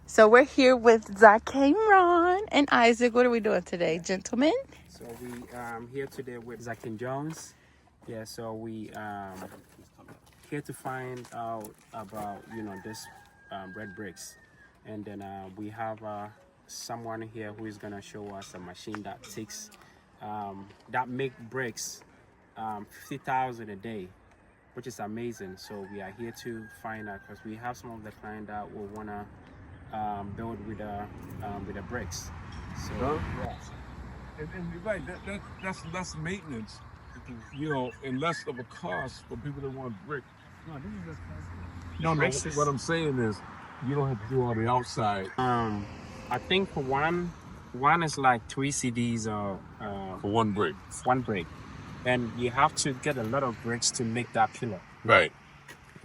So we're here with Ron and Isaac. What are we doing today, gentlemen? So we here today with Zach and Jones. Yeah, so we here to find out about this red bricks, and then we have someone here who is gonna show us a machine that takes that make bricks 50,000 a day, which is amazing. So we are here to find out because we have some of the clients that will wanna build with the bricks. So yeah. And you're right, that's less maintenance, and less of a cost for people that want brick. No, this is just no, what I'm saying is you don't have to do all the outside. I think for one is like 3 CDs or For one brick. one brick, and you have to get a lot of bricks to make that pillar. Right.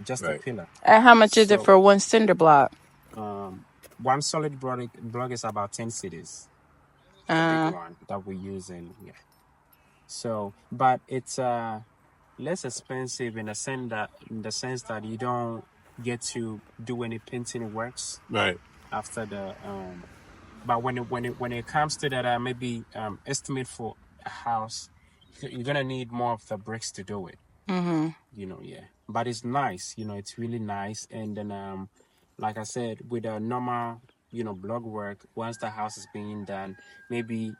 Just a pillar. And how much is it for one cinder block? One solid block is about 10 CDs. The big one that we use in So, but it's less expensive in the sense that you don't get to do any painting works. Right. After the but when it comes to that maybe estimate for a house, you're gonna need more of the bricks to do it. But it's nice, it's really nice. And then like I said, with a normal block work, once the house is being done, maybe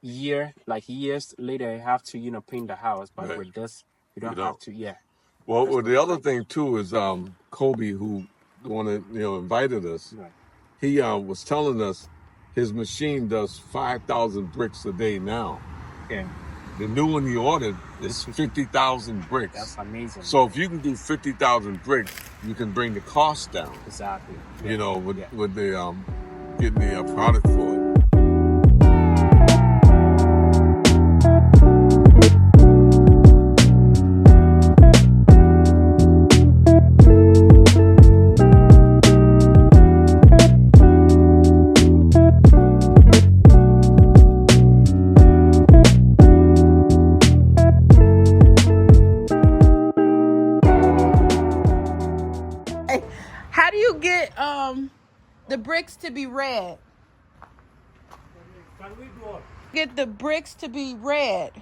years later you have to paint the house, but with this you don't have to. Well, the other thing too is Kobe, who the one that invited us. Right. He was telling us his machine does 5,000 bricks a day now. Okay. The new one he ordered is 50,000 bricks. That's amazing. So if you can do 50,000 bricks, you can bring the cost down. Exactly. With the getting the product for it. How do you get the bricks to be red? Can we do what? Get the bricks to be red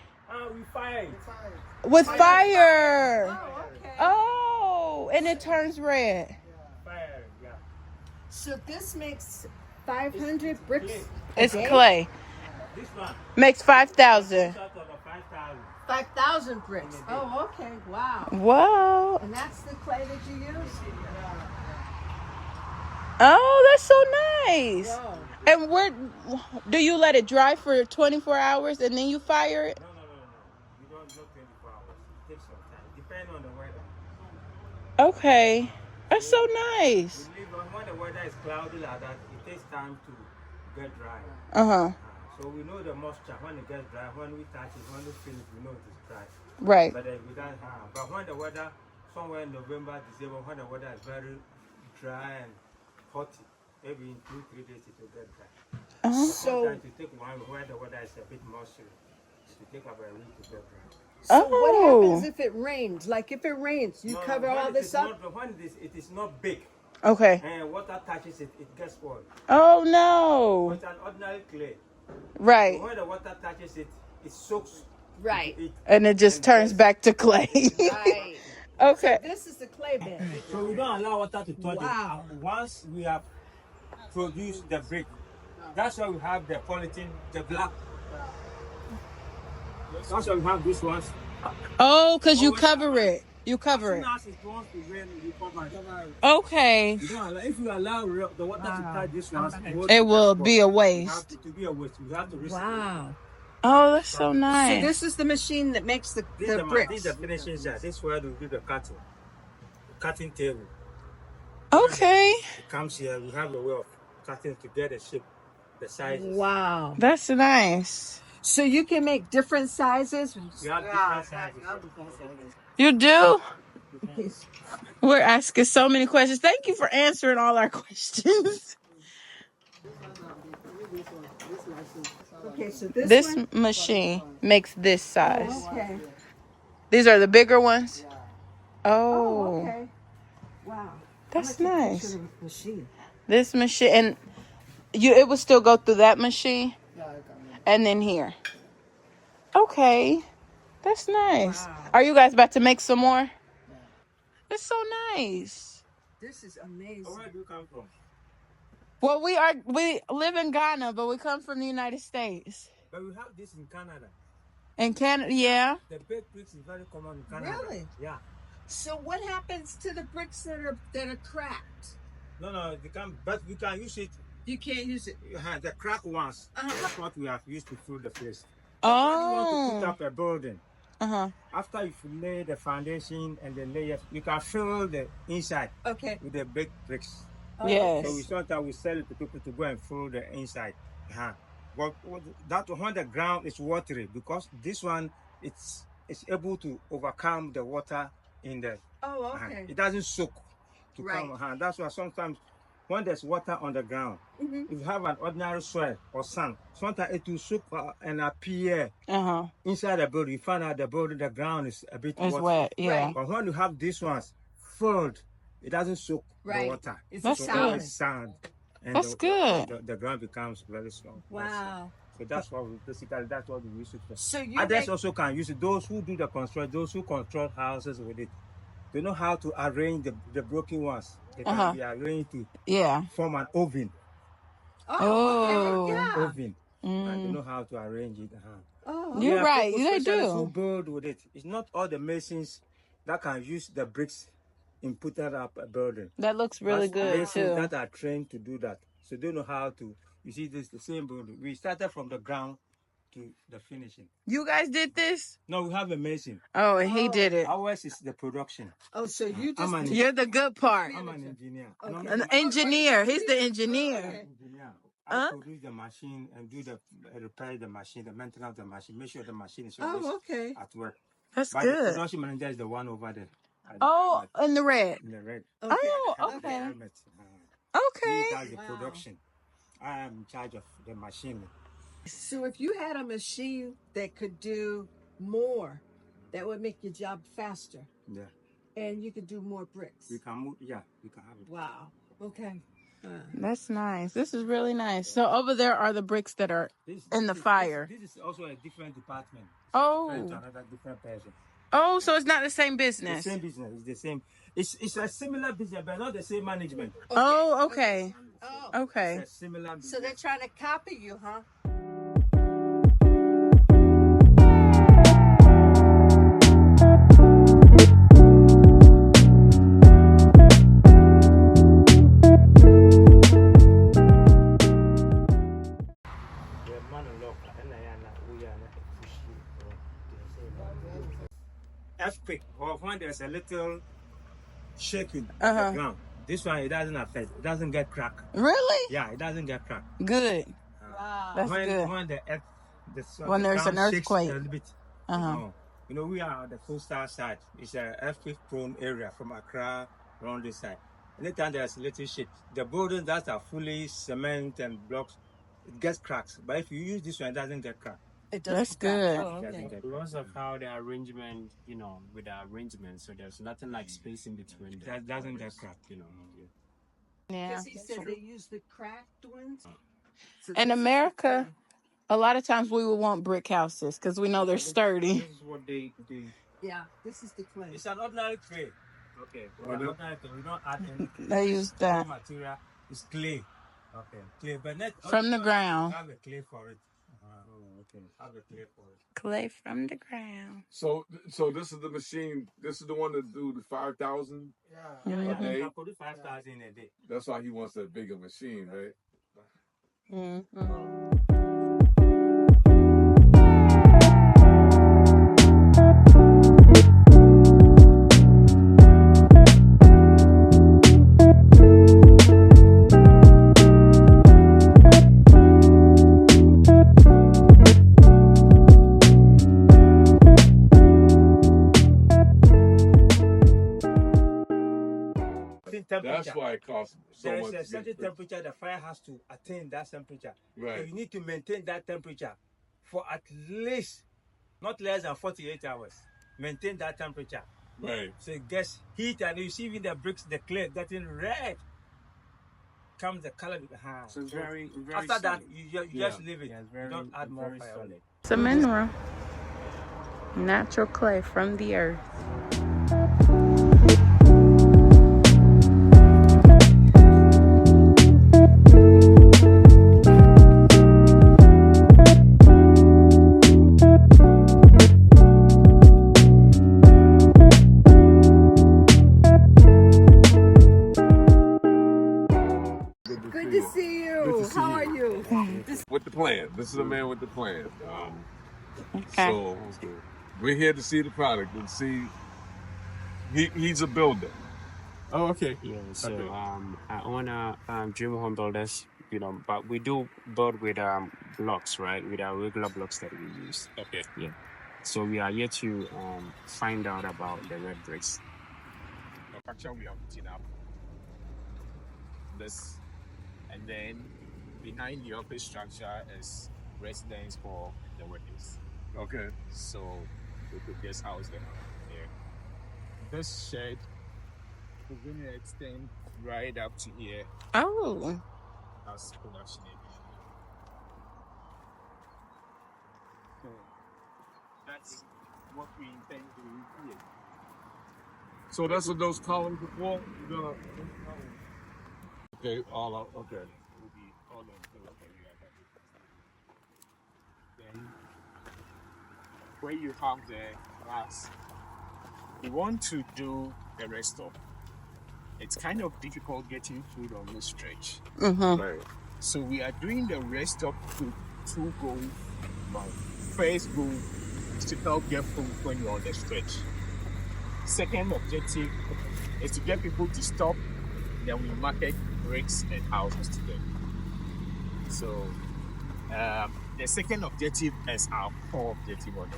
We fire it. with fire. Oh, okay. Oh, and it turns red. Fire, yeah. So this makes 500 bricks. It's a day? clay. This one. Makes 5,000. Sort of a 5,000. 5,000 bricks. Oh, okay. Wow. Whoa. And that's the clay that you use? Oh, that's so nice. Whoa. And where do you let it dry for 24 hours and then you fire it? No. You don't do 24 hours. It takes some time. Depending on the weather. Okay. That's so nice. We leave when the weather is cloudy like that, it takes time to get dry. Uh-huh. So we know the moisture when it gets dry. When we touch it, when we feel it, we know it is dry. Right. But we don't but when the weather, somewhere in November, December, when the weather is very dry and hot, maybe in 2-3 days it will get dry. So, Sometimes to take one where the weather is a bit moisture, to take about a week to get dry. so what Oh. happens if it rains? Like if it rains, you cover when all it this is up? Not, when it is not big Okay. and water touches it, it gets spoiled. Oh, no. It's an ordinary clay. Right. When the water touches it, it soaks. Right. And it just turns back to clay. Right. Okay. This is the clay bed. So we don't allow water to touch Wow. it. Once we have produced the brick, that's why we have the polythene, the black. That's why we have these ones. Oh, because you cover it. You cover it. As soon as it wants to rain, we cover it. Okay. You don't allow, if you allow the water to touch this one, It will be a it waste. to be a waste. We have to recycle. Wow. Oh, that's so So nice. this is the machine that makes the This is bricks. the finishing side. This is where we do the cutting table. Okay. It comes here. We have a way of cutting to get the shape, the sizes. Wow. That's nice. So you can make different sizes? We have different sizes. You do? We're asking so many questions. Thank you for answering all our questions. Okay, so This one? machine makes this size. Oh, okay. These are the bigger ones? Oh, Oh. okay. Wow. That's I'm gonna take a nice. picture of the machine. This machine, and it would still go through that machine, and then here. Okay, that's nice. Wow. Are you guys about to make some more? It's so nice. This is amazing. Where do you come from? Well, we live in Ghana, but we come from the United States. But we have this in Canada. In Canada, yeah. The baked bricks is very common in Canada. Really? Yeah. So what happens to the bricks that are cracked? No, they can, but we can use it. You can't use it. The crack ones. That's what we have used to fill the place. Oh. When you want to put up a building, Uh-huh. after you lay the foundation and the layers, you can fill the inside Okay. with the baked bricks. Yes. So we sometimes we sell it to people to go and fill the inside. But that when the ground is watery, because this one it's able to overcome the water in the. Oh, okay. It doesn't soak to Right. come. That's why sometimes when there's water on the ground, if you have an ordinary soil or sand, sometimes it will soak and appear Uh-huh. inside the building. You find out the building, the ground is a bit It's watery. wet, yeah. Right. But when you have these ones filled, it doesn't soak Right. the water. It's That's a good. solid. It's sand. And That's good. The ground becomes very strong. Wow. So that's what we basically use it for. So you Others make, also can use it. Those who do the construction, those who construct houses with it, they know how to arrange the broken ones. They can be arranged to Yeah. form an oven. Oh. okay, yeah. Oven. And they know how to arrange it. Oh, You're right. People They specialists who do. build with it. It's not all the masons that can use the bricks in putting up a building. That looks really That's good masons too. that are trained to do that. So they know how to. You see, this the same building. We started from the ground to the finishing. You guys did this? No, we have a mason. Oh, and he did it. Ours is the production. oh, so you just You're the good part. I'm an engineer. Okay. An engineer. He's the engineer. Engineer. I produce the machine and do the repair the machine, the maintenance of the machine, make sure the machine is always okay. at work. That's But the good. production manager is the one over there. Oh, in the red. In the red. Oh, The okay. helmet. Okay. He does the Wow. production. I am in charge of the machine. So if you had a machine that could do more, that would make your job faster, Yeah. and you could do more bricks. We can move. Yeah, we can have it. Wow. Okay. That's nice. This is really nice. So over there are the bricks that are in the fire. This is also a different department. Oh. It's another different person. Oh, so it's not the same The business. same business. It's the same. It's a similar business, but not the same management. Oh, okay. Oh. Okay. It's a similar business. So they're trying to copy you, huh? Earthquake, or when there's a little shaking Uh-huh. the ground. This one it doesn't affect. It doesn't get cracked. Really? Yeah, it doesn't get cracked. Good. Wow. That's good. When the earth, When the there's an ground shakes earthquake. a little bit. Uh-huh. You know, we are on the coastal side. It's an earthquake-prone area from Accra around this side. Anytime there's a little shake, the buildings that are fully cement and blocks, it gets cracked. But if you use this one, it doesn't get cracked. It That's doesn't crack. good. Oh, It okay. doesn't get Because of how the arrangement, with the arrangement, so there's nothing like space in between. That doesn't get cracked. Yeah. Because he said they use the cracked ones. So In this is America, a lot of times we would want brick houses because we know they're sturdy. This is what they yeah, this is the clay. It's an ordinary clay. Okay. Well, An ordinary clay. We don't add anything. They use that. Raw material is clay. Okay. Clay, but not From the ground. Have a clay for it. Okay. Have a clay for it. Clay from the ground. So this is the machine. This is the one that do the 5,000. Yeah. A day? I produce 5,000 a day. That's why he wants a bigger machine, right? Mm-hmm. That's why it costs so There much. is a to certain get temperature the fire has to attain that temperature. So Right. you need to maintain that temperature for at least not less than 48 hours. Maintain that temperature. Right. So it gets heat and you see even the bricks, the clay getting red. comes the color. So it's very After solid. that, you just leave it. Yeah, it's You don't add more very fire. solid. It's a mineral. Natural clay from the earth. Good to see you. How are you? With the plan. This is a man with the plan. Okay. So we're here to see the product and see. He's a builder. Oh, okay. Yeah. So I own a Dream Home Builders. But we do build with blocks, right? With our regular blocks that we use. Okay. Yeah. So we are here to find out about the red bricks. Actually, we have up this, and then behind the office structure is residence for the workers. Okay. So we could just house them here. This shed is going to extend right up to here Oh. as production area. So that's what we intend to do here. So that's what those columns before? Okay, all out. Okay. Will be all in. Then where you have the glass, we want to do the rest of. It's kind of difficult getting food on this stretch. Mm-hmm. Right. So we are doing the rest of to two goals. First goal is to help get food when you're on the stretch. Second objective is to get people to stop. Then we market bricks and houses to them. So the second objective is our core objective on it.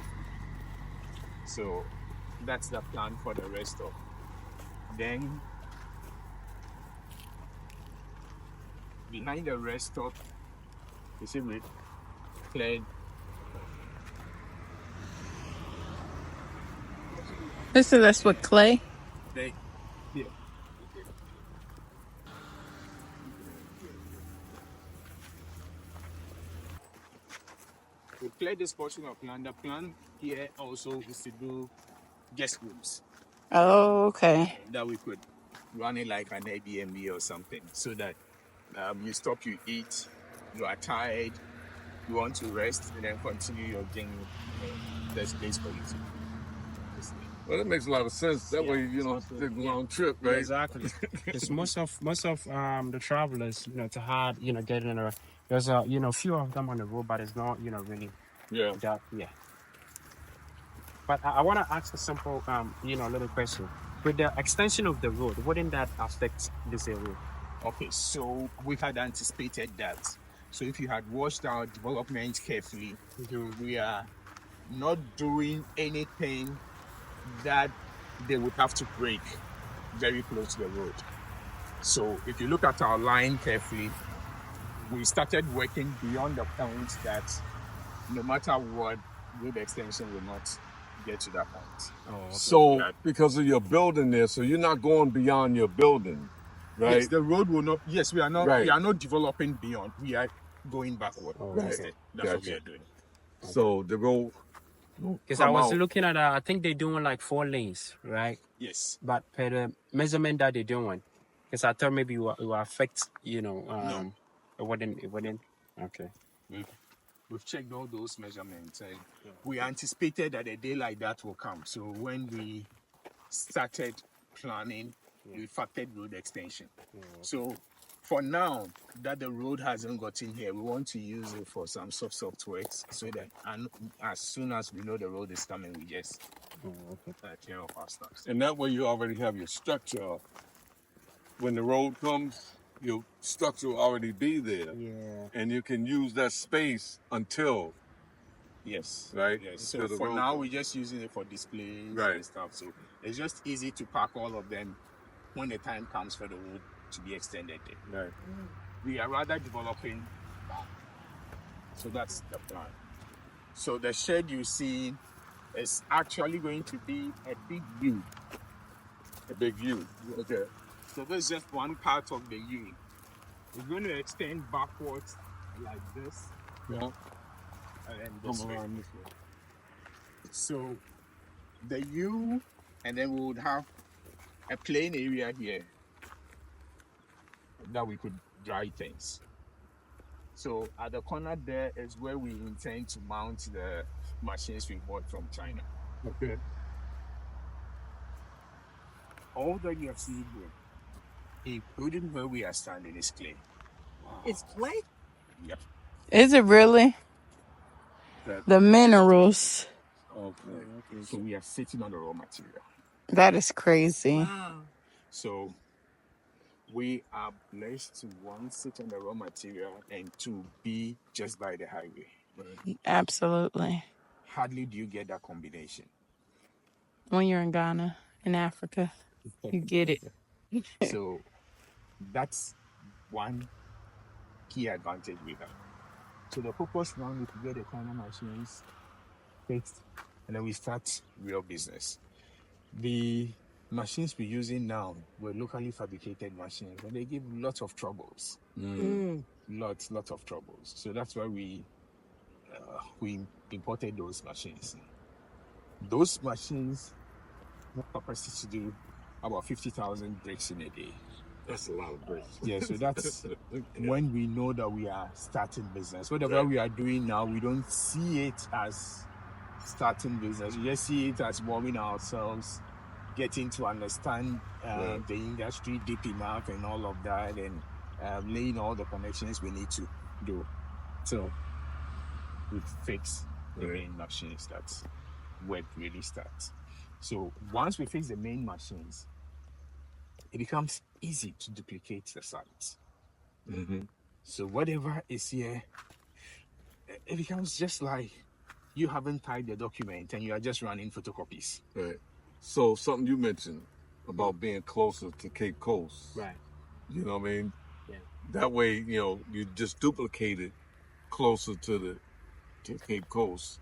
So that's the plan for the rest of. Then behind the rest of, you see we cleared. This is us with clay. They, yeah. We cleared this portion of land. The plan here also is to do guest rooms Oh, okay. that we could run it like an Airbnb or something, so that you stop, you eat, you are tired, you want to rest, and then continue your journey. There's place for you to. Well, that makes a lot of sense. That way, you don't take a long trip, right? Yeah, exactly. Because most of the travelers, to hard, getting a. There's a few of them on the road, but it's not really. Yeah. That, yeah. But I want to ask a simple little question. With the extension of the road, wouldn't that affect this area? Okay, so we had anticipated that. So if you had watched our development carefully, we are not doing anything that they would have to break very close to the road. So if you look at our line carefully, we started working beyond the point that no matter what, road extension will not get to that point. Oh, okay. So because of your building there, so you're not going beyond your building, right? Yes, the road will not. Yes, we are not. Right. We are not developing beyond. We are going backward. Oh, Right. okay. That's what we are doing. So the road. Because I was looking at, I think they're doing like 4 lanes, right? Yes. But per the measurement that they're doing, because I thought maybe it will affect, no. It wouldn't. Okay. We've checked all those measurements, and we anticipated that a day like that will come. So when we started planning, we factored road extension. So for now that the road hasn't gotten here, we want to use it for some soft works, so that as soon as we know the road is coming, we just take care of our stuff. And that way you already have your structure up. When the road comes, your structure will already be there. Yeah. And you can use that space until, Yes. right? Yes. Until So the for road now, comes. we're just using it for displays Right. and stuff. So it's just easy to pack all of them when the time comes for the road to be extended there. Right. We are rather developing that. So that's the plan. So the shed you see is actually going to be a big U. A big U. Okay. So this is just one part of the U. We're going to extend backwards like this Yeah. and Come this way. around this way. So the U, and then we would have a plain area here that we could dry things. So at the corner there is where we intend to mount the machines we bought from China. Okay. All that you have seen here, including where we are standing, is clay. It's clay. Yep. Is it really? The minerals. Okay. So we are sitting on the raw material. That is crazy. Wow. So we are blessed to one, sit on the raw material, and two, be just by the highway. Absolutely. Hardly do you get that combination. When you're in Ghana, in Africa, you get it. So that's one key advantage we have. So the purpose now is to get the China machines fixed, and then we start real business. The machines we're using now were locally fabricated machines, and they give lots of troubles. Lots of troubles. So that's why we imported those machines. Those machines have capacity to do about 50,000 bricks in a day. That's a lot of bricks. Yeah, so that's when we know that we are starting business. Whatever we are doing now, we don't see it as starting business. We just see it as warming ourselves, getting to understand the industry deep enough and all of that, and laying all the connections we need to do. So we fix the main machines that work really starts. So once we fix the main machines, it becomes easy to duplicate the sites. So whatever is here, it becomes just like you haven't typed the document and you are just running photocopies. Right. So something you mentioned about being closer to Cape Coast. Right. You know what I mean? Yeah. That way, you just duplicate it closer to Cape Coast,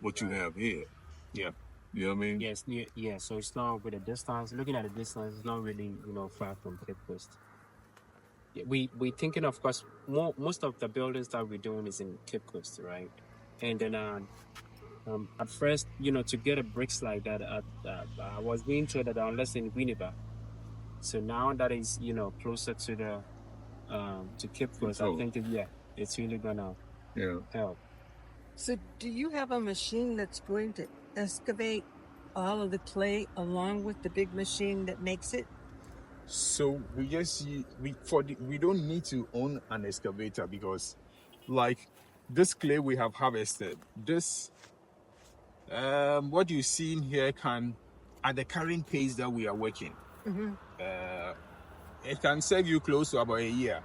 what you have here. Yeah. You know what I mean? Yes, yeah. So it's not with the distance. Looking at the distance, it's not really far from Cape Coast. Yeah, we thinking, of course, most of the buildings that we're doing is in Cape Coast, right? And then at first, to get a bricks like that, I was being told that unless in Winneba. So now that is closer to the to Cape Coast, I think it's really gonna help. So do you have a machine that's going to excavate all of the clay along with the big machine that makes it? So we don't need to own an excavator, because like this clay we have harvested, this what you see in here can, at the current pace that we are working, it can serve you close to about a year.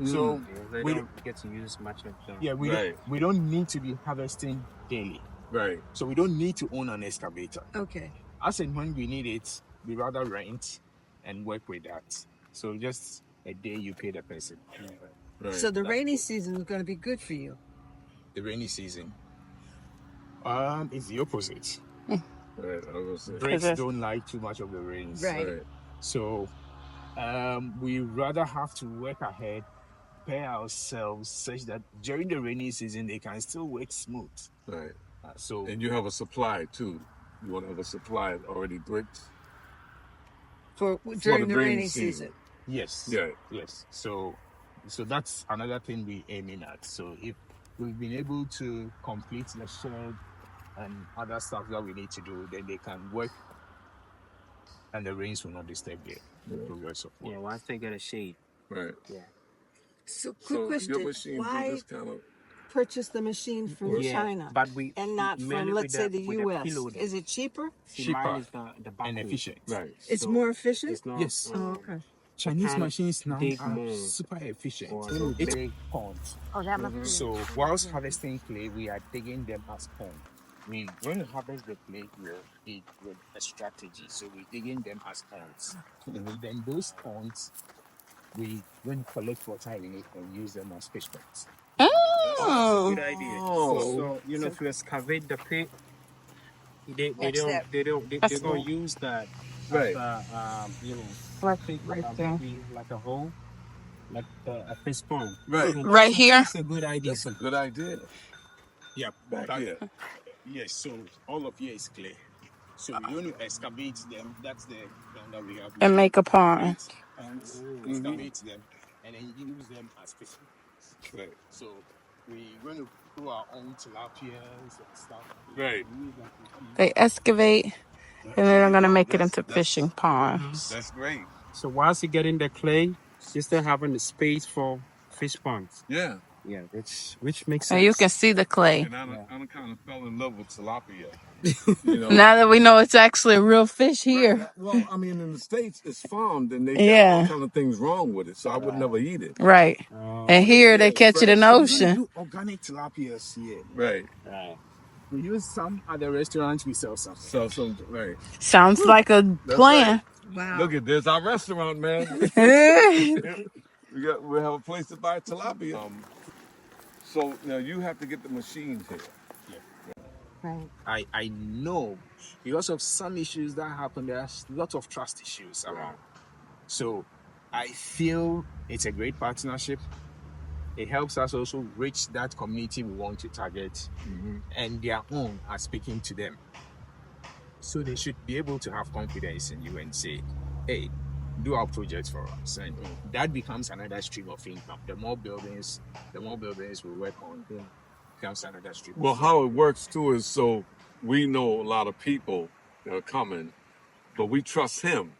So we don't get to use much of them. Yeah, we don't need to be harvesting daily. Right. So we don't need to own an excavator. Okay. As and when we need it, we rather rent and work with that. So just a day you pay the person. Right. So the rainy season is going to be good for you. The rainy season, it's the opposite. Right. I was gonna say. Bricks don't like too much of the rains. Right. So we rather have to work ahead, prepare ourselves such that during the rainy season they can still work smooth. Right. So And you have a supply too. You want to have a supply of already bricks during the rainy season. yes. Yeah. Yes. So that's another thing we're aiming at. So if we've been able to complete the shed and other stuff that we need to do, then they can work and the rains will not disturb the progress of work. Yeah, once they get a shade. Right. Yeah. So quick question, your machine why do this kind of purchase the machine from China but and not from, let's say, the U.S.? Payloader. Is it cheaper? Mine is the And efficient. right. It's So more efficient? It's not. Yes. Oh, okay. Chinese can machines now dig are more super efficient. or It's big ponds. Oh, that must be. So whilst harvesting clay, we are digging them as ponds. When you harvest the clay, with a strategy. So we're digging them as ponds. Then those ponds, we collect water in it and use them as fish ponds. Oh. Good idea. Oh. So to excavate the pit, they What's don't that? they're gonna use that Right. as Like right there. maybe like a hole, like a fish pond. Right. Right here. That's a good idea. That's a good idea. Yeah, Back that, here. yes. So all of here is clear. So we're going to excavate them. That's the plan that we have. We're And going make a to pond. create ponds, Mm-hmm. excavate them, and then use them as fishing ponds. Right. So we're going to do our own tilapias and stuff. Right. We use them to feed. They excavate and then There I'm you gonna go. make it into fishing ponds. That's great. So whilst you get in the clay, you still having the space for fish ponds. Yeah. Yeah, which makes And sense. you can see the clay. And I kind of fell in love with tilapia. Now that we know it's actually a real fish here. Well, I mean, in the States, it's farmed and they got all Yeah. kind of things wrong with it, so I would never eat it. Right. And here they catch it in the We ocean. do organic tilapias here. Right. Right. We use some at the restaurants. We sell some. So, right. Sounds like a That's plan. Wow. Look at this, our restaurant, man. Right. we have a place to buy tilapia. So now you have to get the machines here. Right. I know because of some issues that happen, there's lots of trust issues around. So I feel it's a great partnership. It helps us also reach that community we want to target, and their own are speaking to them. So they should be able to have confidence in you and say, hey, do our projects for us. And that becomes another stream of income. The more buildings we work on, becomes another stream. Well, how it works too is so we know a lot of people that are coming, but we trust him.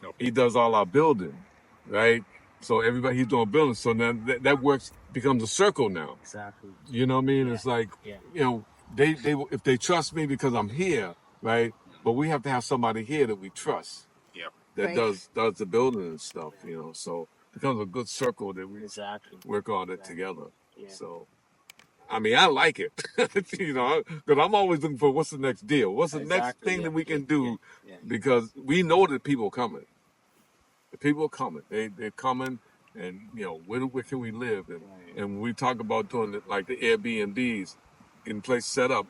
Okay. He does all our building, right? So everybody, he's doing building. So now that works becomes a circle now. Exactly. You know what I mean? It's like, you know, they if they trust me because I'm here, right? But we have to have somebody here that we trust. Yep. That Right. does the building and stuff, you know. So it becomes a good circle that we Exactly. work on it together. Yeah. So, I mean, I like it, you know, because I'm always looking for what's the next deal, what's the next thing that we can do, because we know that people are coming. The people are coming. They're coming, and you know, where can we live? And when we talk about doing it like the Airbnbs, getting place set up,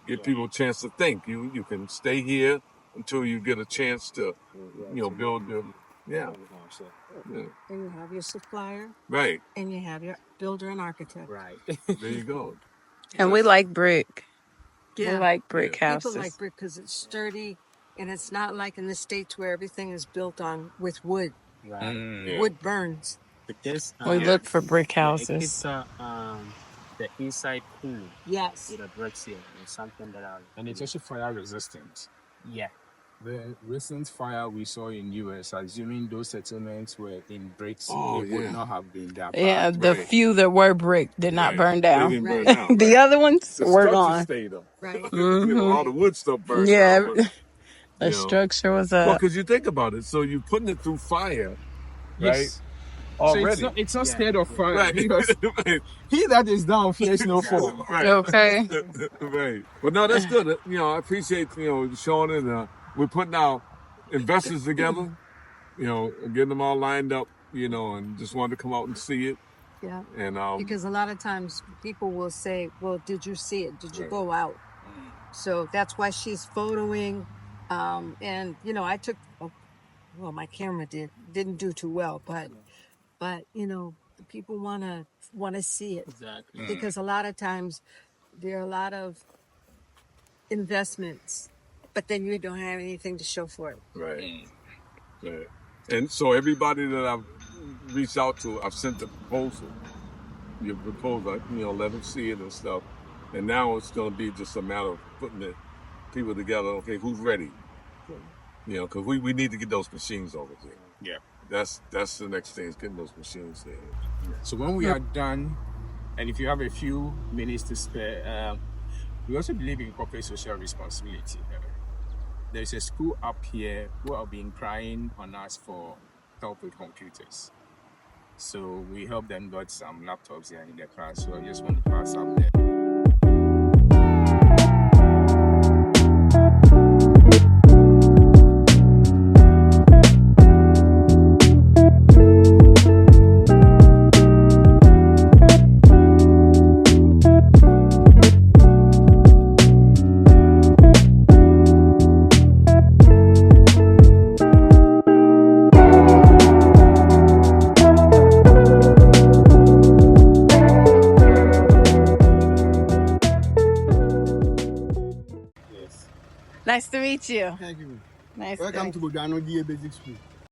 give people a chance to think. You can stay here until you get a chance to, you know, build your And you have your supplier right. and you have your builder and architect. Right. There you go. And we like brick. Yeah. We like brick houses. People like brick because it's sturdy and it's not like in the States where everything is built on with wood. Right. Yeah. Wood burns. Because We look for brick it houses. keeps the inside cool Yes. with the bricks here. It's something that I And it's also fire resistant. yeah. The recent fire we saw in US, assuming those settlements were in bricks, Oh, it would yeah. not have been that Yeah, bad. the Right. few that were brick did not Right. burn They down. didn't burn Right. down. The other ones The were structure gone. stayed up. Right. You know, all the wood stuff burned Yeah, down. But, the you know. structure was Well, up. because you think about it, so you're putting it through fire, right? Yes. So Already. it's not scared of fire Right. because right. he that is down fears no fall. Right. Okay. Right. But no, that's good. You know, I appreciate, you know, Sean and we're putting our investors together, you know, getting them all lined up, you know, and just wanted to come out and see it. Yeah. And Because a lot of times people will say, well, did you see it? Did you Right. go out? So that's why she's photoing. And, you know, I took, well, my camera didn't do too well, but, you know, the people want to see it. Exactly. Because a lot of times there are a lot of investments, but then you don't have anything to show for it. right. Right. And so everybody that I've reached out to, I've sent the proposal. Your proposal, you know, let them see it and stuff. And now it's going to be just a matter of putting the people together. Okay, who's ready? You know, because we need to get those machines over there. Yeah. That's the next thing is getting those machines there. So when we are done, and if you have a few minutes to spare, we also believe in corporate social responsibility. There's a school up here who have been crying on us for help with computers. So we help them got some laptops here in the class. So I just want to pass out there. Nice to meet you. Thank you. Nice. Welcome to Bodano DA Basic School.